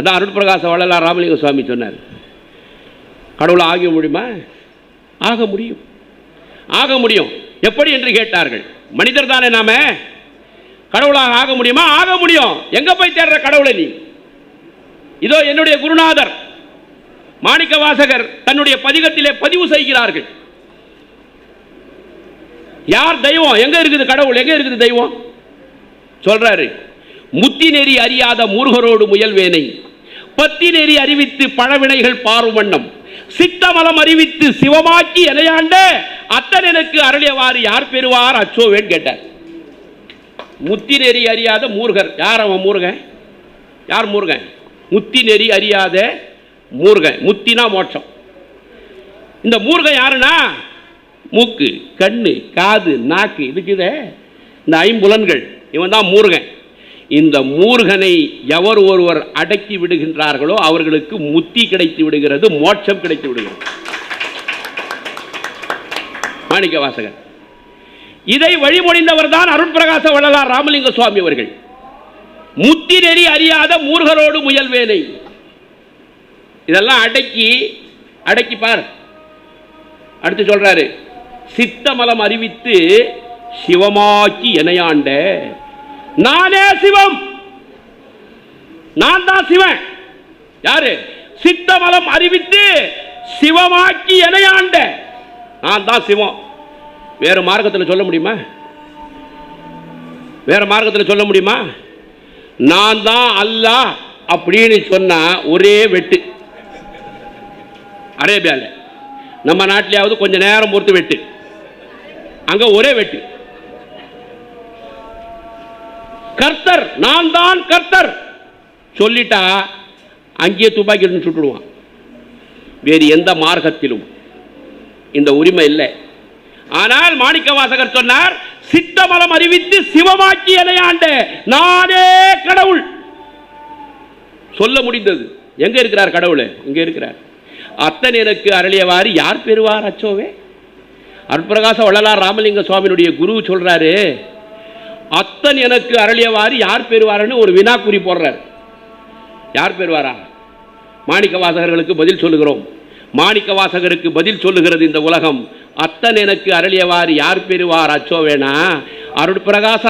அதான் அருட்பிரகாச வள்ளலார் ராமலிங்க சுவாமி சொன்னார். கடவுளை ஆக முடியுமா? ஆக முடியும், ஆக முடியும். எப்படி என்று கேட்டார்கள். மனிதர் தானே நாம, கடவுளாக ஆக முடியுமா? ஆக முடியும். எங்க போய் தேடுற கடவுளை நீ? இதோ என்னுடைய குருநாதர் மாணிக்க வாசகர் தன்னுடைய பதிகத்திலே பதிவு செய்கிறார்கள். யார் தெய்வம்? எங்க இருக்குது கடவுள்? எங்க இருக்குது தெய்வம்? சொல்றாரு, முத்தி நெறி அறியாத மூர்கரோடு முயல்வேனை, பத்தி நெறி அறிவித்து பழவினைகள் பாரும் வண்ணம், சித்தமலம் அறிவித்து சிவமாக்கி எனையாண்ட அத்தன் எனக்கு அருளியவாறு யார் பெறுவார் அச்சோவேன் கேட்டார். முத்தி நெறி அறியாத மூர்கர். யார் அவன் மூர்கன்? யார் மூர்கன்? முத்தி நெறி அறியாத மூர்கன். முத்தினா மோட்சம். இந்த மூர்கன் யாருன்னா, மூக்கு, கண்ணு, காது, நாக்கு, இதுக்குதே இந்த ஐம்புலன்கள். இவன் தான் மூர்கன். இந்த மூர்கனை எவர் ஒருவர் அடக்கி விடுகின்றார்களோ அவர்களுக்கு முத்தி கிடைத்து விடுகிறது, மோட்சம் கிடைத்து விடுகிறது. மாணிக்க வாசகர் இதை வழிமொழிந்தவர் தான் அருட்பிரகாச வள்ளலார் ராமலிங்க சுவாமி அவர்கள். முத்தி நெறி அறியாத மூர்கரோடு முயல்வேனை, இதெல்லாம் அடக்கி பார். அடுத்து சொல்றாரு, சித்தமலம் அறிவித்து சிவமாக்கி எனையாண்ட, நானே சிவம், நான் தான் சிவன். யாரு? சித்தமலம் அறிவித்து சிவமாக்கி எனையாண்ட, நான் தான் சிவம். வேற மார்க்கத்தில் சொல்ல முடியுமா? வேற மார்க்கத்தில் சொல்ல முடியுமா? நான் தான் அல்லாஹ் அப்படின்னு சொன்னா ஒரே வெட்டு. அரேபியாவில், நம்ம நாட்டிலேயாவது கொஞ்ச நேரம் பொறுத்து வெட்டு, அங்க ஒரே வெட்டு. கர்த்தர், நான் தான் கர்த்தர் சொல்லிட்டா அங்கேயே துப்பாக்கி எடுத்து சுட்டுடுவான். வேறு எந்த மார்க்கத்திலும் இந்த உரிமை இல்லை. ஆனால் மாணிக்க வாசகர் சொன்னார், சித்தமலம் அறிவித்து சிவமாக்கி எனையாண்ட நானே கடவுள். சொல்ல முடிந்தது. எங்க இருக்கிறார் கடவுள்? இங்க இருக்கிறார். அத்தன் எனக்கு அருளியவாறு யார் பெறுவார் அச்சோவே? அருட்பிரகாச வள்ளலார் ராமலிங்க சுவாமியினுடைய குரு சொல்றாரு, அத்தன் எனக்கு அருளியவாறு யார் பெறுவார்னு ஒரு வினாக்குறி போடுறார். யார் பெறுவாரா? மாணிக்க வாசகர்களுக்கு பதில் சொல்லுகிறோம். மாணிக்க வாசகருக்கு பதில் சொல்லுகிறது இந்த உலகம். அத்தன் எனக்கு அருளியவாறு யார் பெறுவார் அச்சோவேனா? அருட்பிரகாச